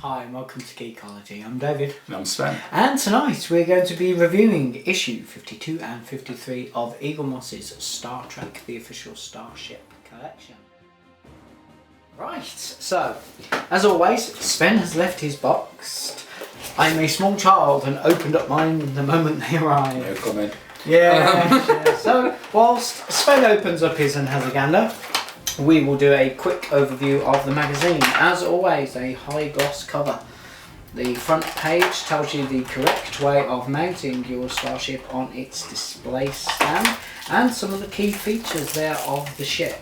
Hi and welcome to Geekology. I'm David. And I'm Sven. And tonight we're going to be reviewing issue 52 and 53 of Eagle Moss's Star Trek, the official Starship collection. Right, so as always, Sven has left his box. I'm a small child and opened up mine the moment they arrived. No comment. Yeah. So whilst Sven opens up his and has a gander, we will do a quick overview of the magazine. As always, a high gloss cover. The front page tells you the correct way of mounting your Starship on its display stand and some of the key features there of the ship.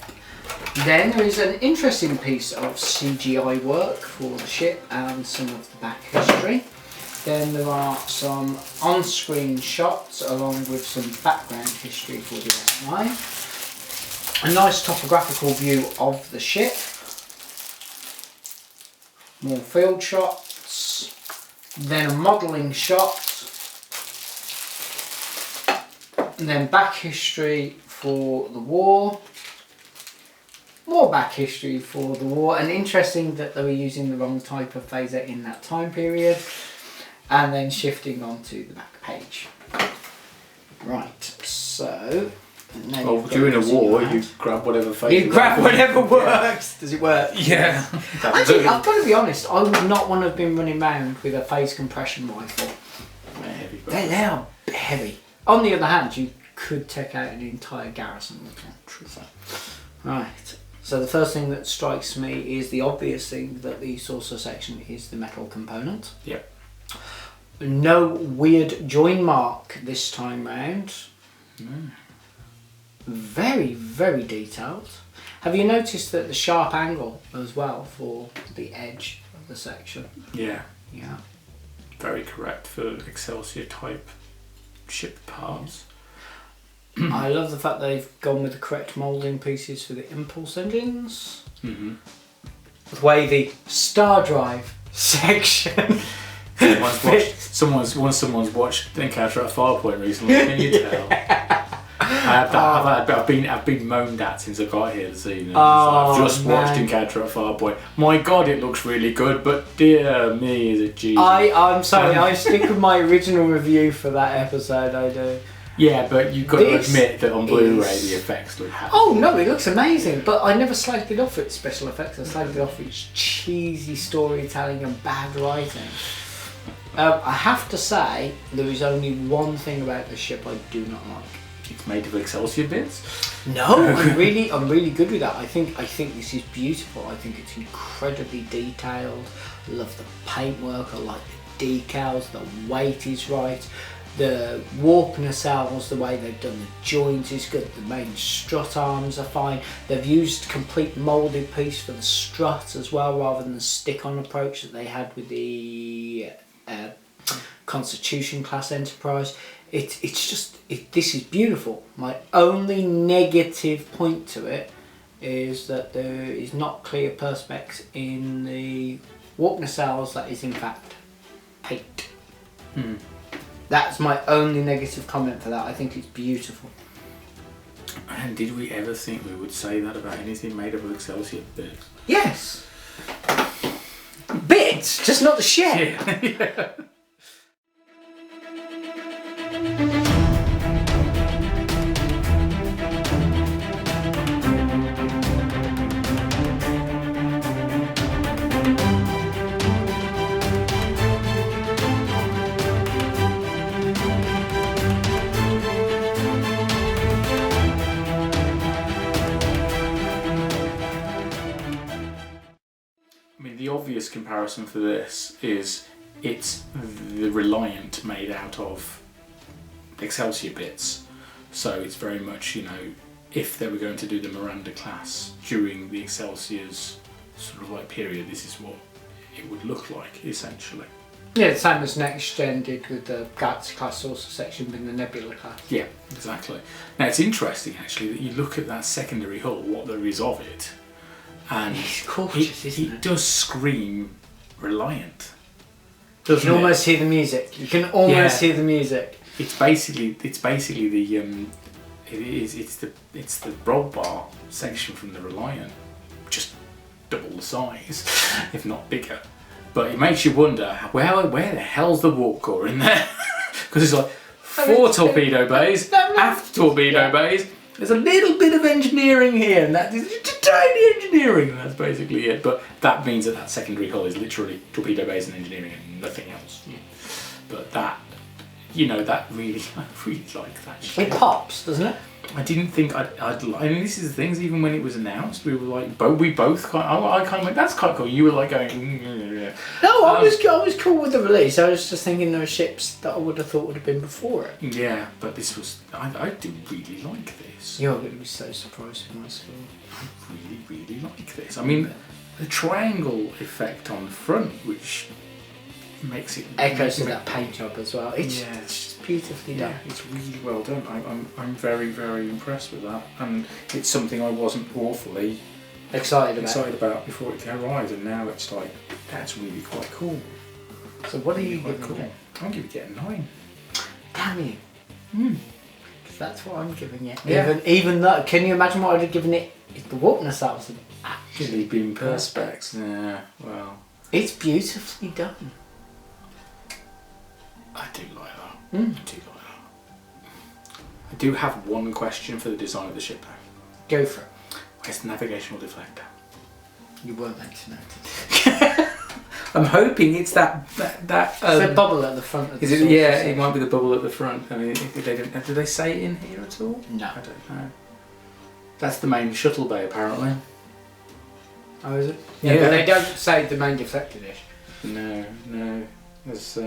Then there is an interesting piece of CGI work for the ship and some of the back history. Then there are some on-screen shots along with some background history for the SI. A nice topographical view of the ship, more field shots, then a modelling shot, and then back history for the war, more back history for the war, and interesting that they were using the wrong type of phaser in that time period, and then shifting onto the back page. Right, so... Well, during a war, you grab whatever phase. You grab whatever works. Does it work? Yeah. Actually, I've got to be honest. I would not want to have been running around with a phase compression rifle. They're heavy. They are heavy. On the other hand, you could take out an entire garrison with them. Right. So the first thing that strikes me is the obvious thing that the saucer section is the metal component. Yep. No weird join mark this time round. Mm. Very, very detailed. Have you noticed that the sharp angle as well for the edge of the section? Yeah. Yeah. Very correct for Excelsior type ship parts. I love the fact they've gone with the correct moulding pieces for the impulse engines. Mm-hmm. The way the star drive section. Someone's watched Encounter at Farpoint recently. Can you tell? I've been moaned at since I got here this evening. I've just watched Encounter at Farpoint. My God, it looks really good, but dear me, is it Jesus? I'm sorry, I stick with my original review for that episode. I do. Yeah, but you've got to admit that on Blu-ray the effects look happy. Oh no, it looks amazing, but I never slagged it off its special effects. I slagged it off its cheesy storytelling and bad writing. I have to say, there is only one thing about the ship I do not like. It's made of Excelsior bits? No, I'm really good with that. I think this is beautiful. I think it's incredibly detailed. I love the paintwork, I like the decals, the weight is right. The warp nacelles, the way they've done the joints is good. The main strut arms are fine. They've used complete moulded piece for the strut as well, rather than the stick-on approach that they had with the Constitution class Enterprise. This is beautiful. My only negative point to it is that there is not clear perspex in the warp nacelles that is in fact paint. That's my only negative comment for that. I think it's beautiful. And did we ever think we would say that about anything made up of Excelsior bits? Yes. Bits, just not the ship. Yeah. The obvious comparison for this is it's the Reliant made out of Excelsior bits, so it's very much, if they were going to do the Miranda class during the Excelsior's sort of like period, this is what it would look like essentially. Yeah, the same as Next Gen did with the Galaxy class saucer section being the Nebula class. Yeah, exactly. Now it's interesting actually that you look at that secondary hull, what there is of it, and it's gorgeous, it does scream Reliant. You can almost hear the music. You can almost hear the music. It's basically the it's the roll bar section from the Reliant, just double the size, if not bigger. But it makes you wonder, where the hell's the warp core in there? Because it's like 4 torpedo bays, aft torpedo bays. There's a little bit of engineering here, and that is tiny engineering, and that's basically it. But that means that secondary hull is literally torpedo bays and engineering and nothing else. But that, you know, I really like that shit. It pops, doesn't it? I didn't think I'd like. I mean, this is the things. Even when it was announced, we were like, we both kind. I kind of went, that's quite cool. You were like going, yeah. No, I was cool with the release. I was just thinking there were ships that I would have thought would have been before it. Yeah, but this was. I do really like this. You're going to be so surprised with my score. I really like this. I mean, the triangle effect on the front, which makes it echoes to that paint job as well. It's yeah, just beautifully done. Yeah, it's really well done. I'm very, very impressed with that, and it's something I wasn't awfully excited about before it arrived, and now it's like, that's really quite cool. So what are you Quite giving cool. it? I'm giving it a 9. Damn you. Because that's what I'm giving it. Yeah. Even though, can you imagine what I'd have given it if the warpness that was actually been perspex? Yeah, well. It's beautifully done. I do like that. I do like that. I do have one question for the design of the ship though. Go for it. Where's the navigational deflector? You weren't meant to notice. I'm hoping it's that it's a bubble at the front of the is it? Yeah, it might be the bubble at the front. I mean, if they don't, do they say it in here at all? No. I don't know. That's the main shuttle bay apparently. Oh, is it? Yeah, but they don't say the main deflector dish. No. There's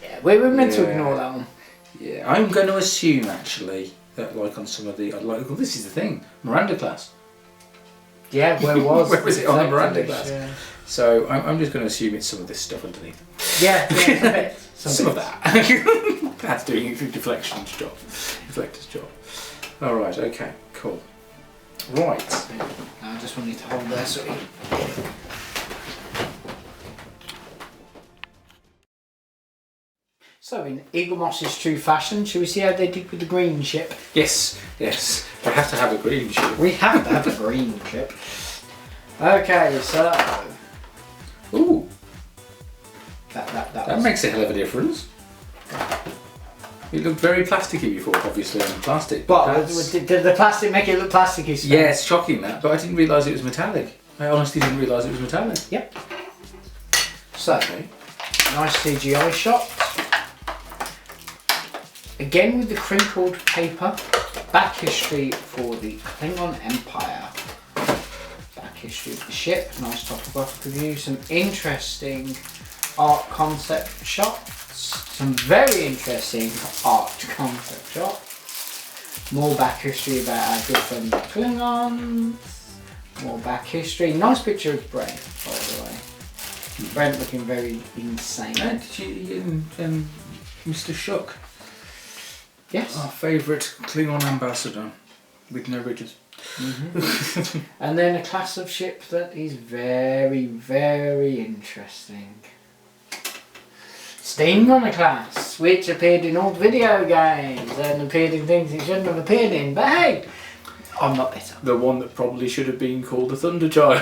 yeah, we were meant to ignore that one. Yeah, I'm going to assume actually that like on some of the well, this is the thing, Miranda class. Yeah, where was where was it on the Miranda class? Yeah. So I'm just going to assume it's some of this stuff underneath. Yeah, a bit. Some of that. That's doing a deflector's job. All right. Okay. Cool. Right. I just want you to hold there, sorry. So in Eagle Moss's true fashion, shall we see how they did with the green ship? Yes. We have to have a green ship. We have to have a green ship. Okay, so... Ooh. That makes a hell of a difference. It looked very plasticky before, obviously, on plastic. But did the plastic make it look plasticky? So? Yeah, it's shocking that, but I didn't realise it was metallic. I honestly didn't realise it was metallic. Yep. So, nice CGI shot. Again with the crinkled paper. Back history for the Klingon Empire. Back history of the ship. Nice topographical view. Some interesting art concept shots. Some very interesting art concept shots. More back history about our good friend Klingons. More back history. Nice picture of Brent, by the way. Brent looking very insane. Did you Mr. Shook? Yes. Our favourite Klingon ambassador with no ridges. And then a class of ship that is very, very interesting. Steamrunner class, which appeared in old video games and appeared in things it shouldn't have appeared in, but hey, I'm not bitter. The one that probably should have been called the Thunderchild.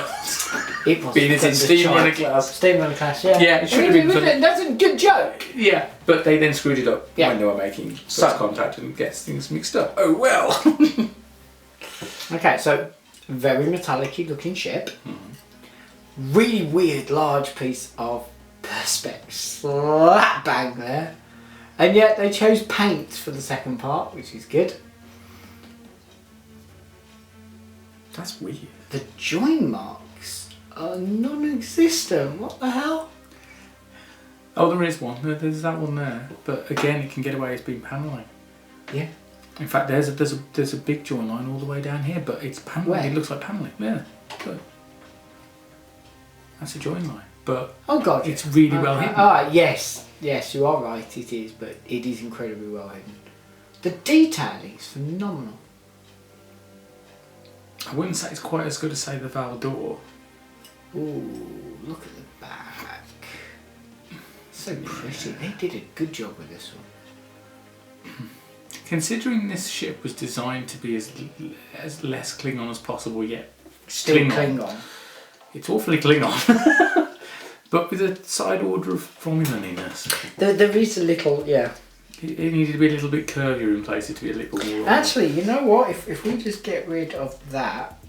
It was. Being it's in Steamrunner class. Steamrunner class, yeah. Yeah, it should have been. That's a good joke. Yeah, but they then screwed it up when they were making first contact and gets things mixed up. Oh well. Okay, so very metallic-y looking ship. Really weird large piece of perspex slap bang there. And yet they chose paint for the second part, which is good. That's weird. The join marks are non-existent. What the hell? Oh, there is one. There's that one there. But again, it can get away as being panelling. Yeah. In fact, there's a big join line all the way down here, but it's panelling. Where? It looks like panelling. Yeah. Good. That's a join line. But oh god, it's really well hidden. Yes, you are right. It is, but it is incredibly well hidden. The detailing is phenomenal. I wouldn't say it's quite as good as say the Val d'Or. Ooh, look at the back. So pretty. They did a good job with this one. Considering this ship was designed to be as less Klingon as possible, yet still Klingon. It's awfully Klingon. But with a side order of formula-ness. There is a little, yeah. It needed to be a little bit curvier in places to be a little more... Actually, you know what? If we just get rid of that,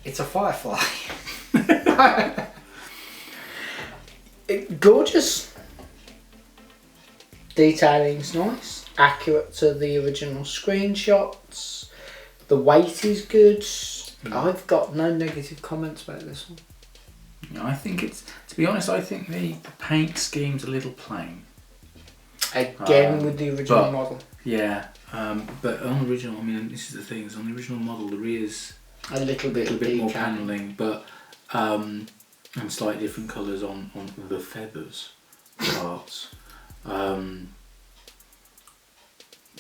it's a firefly. Gorgeous. Detailing's nice. Accurate to the original screenshots. The weight is good. I've got no negative comments about this one. I think it's... To be honest, I think the paint scheme's a little plain. Again, with the original model. Yeah, but on the original, I mean, this is the thing, is on the original model, there is a little bit more panelling, but and slightly different colours on the feathers parts.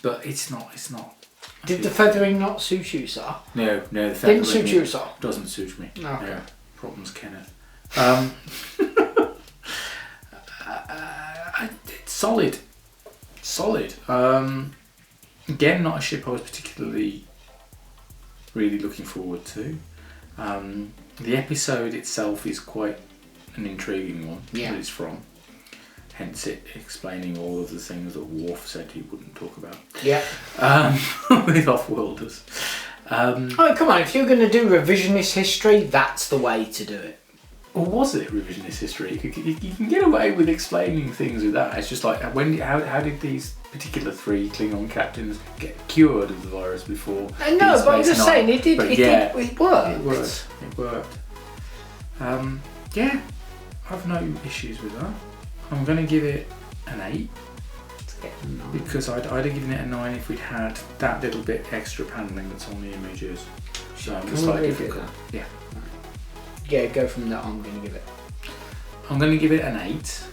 But it's not. Did the feathering not suit you, sir? No, the feathering didn't suit you, sir. Doesn't suit me. Okay. No, problems, Kenneth. It's solid. Again, not a ship I was particularly really looking forward to. The episode itself is quite an intriguing one that it's from. Hence it explaining all of the things that Worf said he wouldn't talk about. Yeah. With Off-Worlders. Oh, come on, if you're going to do revisionist history, that's the way to do it. Or was it revisionist history? You can get away with explaining things with that. It's just like, how did these particular 3 Klingon captains get cured of the virus before? No, but I'm just saying, it worked. It worked. Yeah, I've no issues with that. I'm going to give it an 8. Because I'd have given it a 9 if we'd had that little bit extra panelling that's on the images. So it's slightly difficult. Yeah. Yeah, go from that. I'm going to give it. I'm going to give it an 8.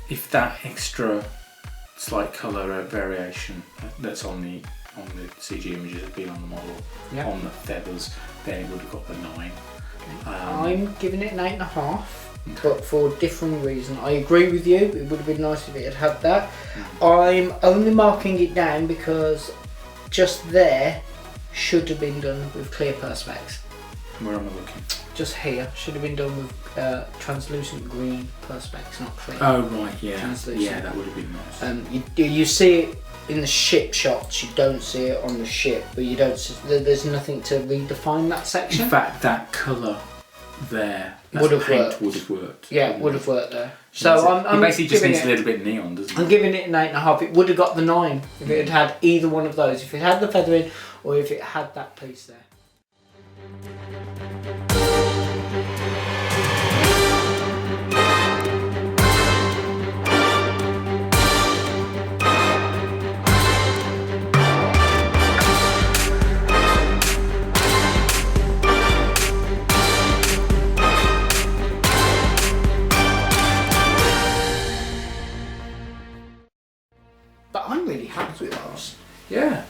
If that extra slight colour variation that's on the CG images had been on the model, on the feathers, then it would have got the 9. I'm giving it an 8.5. But for a different reason. I agree with you, it would have been nice if it had that. I'm only marking it down because just there should have been done with clear perspex. Where am I looking? Just here, should have been done with translucent green perspex, not clear. Oh right, yeah. Yeah, that would have been nice. You see it in the ship shots, you don't see it on the ship, but you don't. There's nothing to redefine that section. In fact, that colour there would have worked. Yeah, would have worked there. So I'm basically just needs a little bit neon, doesn't it? I'm giving it an 8.5. It would have got the 9 if it had either one of those. If it had the feathering or if it had that piece there. But I'm really happy with those. Yeah.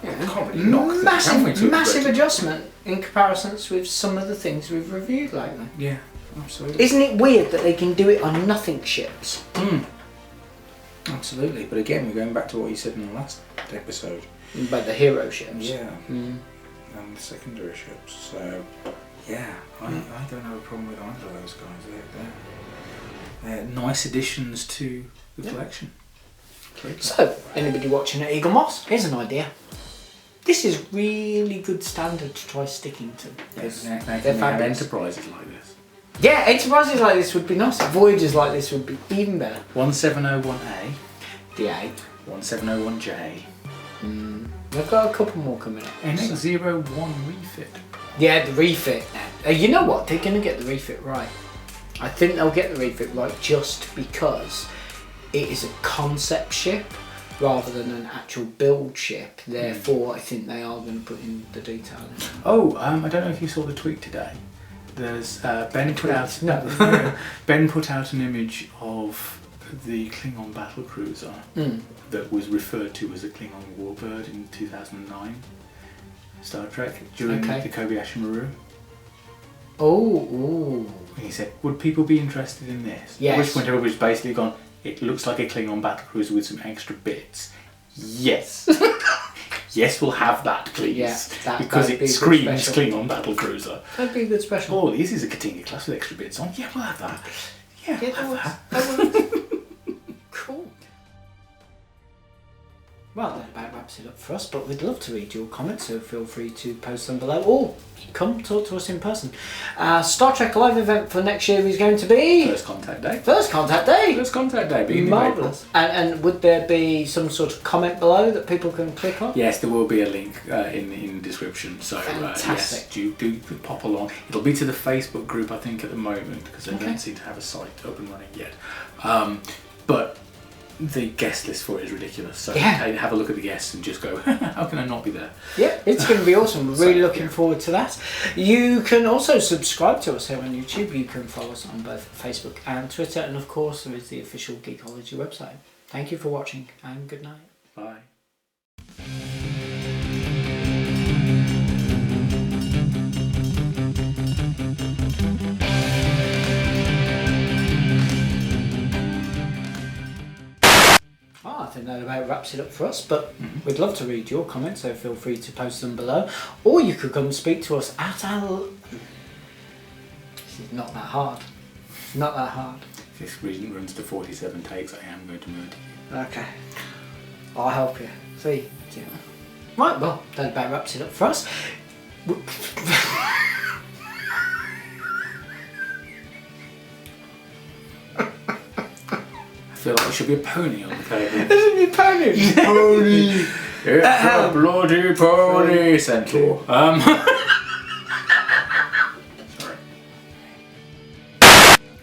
Can't really knock massive adjustment in comparisons with some of the things we've reviewed lately. Yeah, absolutely. Isn't it weird that they can do it on nothing ships? Absolutely, but again, we're going back to what you said in the last episode. About the hero ships. Yeah. And the secondary ships. So, yeah, I don't have a problem with either of those guys. They're nice additions to the collection. So, anybody watching at Eagle Moss, here's an idea. This is really good standard to try sticking to. Yes, they have enterprises like this. Yeah, enterprises like this would be nice. Voyages like this would be even better. 1701A. D8. 1701J. We've got a couple more coming up. NX-01 refit. Yeah, the refit. You know what? They're going to get the refit right. I think they'll get the refit right just because it is a concept ship rather than an actual build ship. Therefore, I think they are going to put in the detail. Oh, I don't know if you saw the tweet today. There's Ben put out Ben put out an image of the Klingon battlecruiser that was referred to as a Klingon warbird in 2009 Star Trek during the Kobayashi Maru. Oh. And he said, would people be interested in this? Yes. At which point everybody's basically gone, it looks like a Klingon battlecruiser with some extra bits. Yes. Yes, we'll have that, please. Yeah, because that'd be it a good screams special. Klingon battle cruiser. That'd be a good special. Oh, this is a Katinga class with extra bits on. Yeah, we'll have that. Yeah, Yeah, we'll have that. that works. Cool. Well, that about wraps it up for us, but we'd love to read your comments, so feel free to post them below or come talk to us in person. Star Trek live event for next year is going to be... First contact day. First Contact Day! First contact day, beginning of Marvellous. And would there be some sort of comment below that people can click on? Yes, there will be a link in the description. So Fantastic. yes, do pop along. It'll be to the Facebook group, I think, at the moment, because they don't seem to have a site up and running yet. But the guest list for it is ridiculous. So have a look at the guests and just go, how can I not be there? Yeah, it's going to be awesome. We're really looking forward to that. You can also subscribe to us here on YouTube. You can follow us on both Facebook and Twitter. And of course, there is the official Geekology website. Thank you for watching and good night. Bye. I think that about wraps it up for us, but we'd love to read your comments, so feel free to post them below. Or you could come and speak to us at our... This is not that hard. It's not that hard. If this reason runs to 47 takes, I am going to murder you. Okay. I'll help you. See? Yeah. Right, well, that about wraps it up for us. I feel like there should be a pony on the table. There should be a pony. Pony! It's a bloody pony! Centaur. Sorry.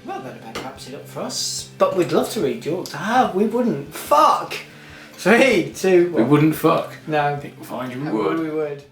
Well, that about wraps it up for us. But we'd love to read yours. We wouldn't. Fuck! 3, 2, 1. We wouldn't fuck. No. I think we'll find you we would. We would.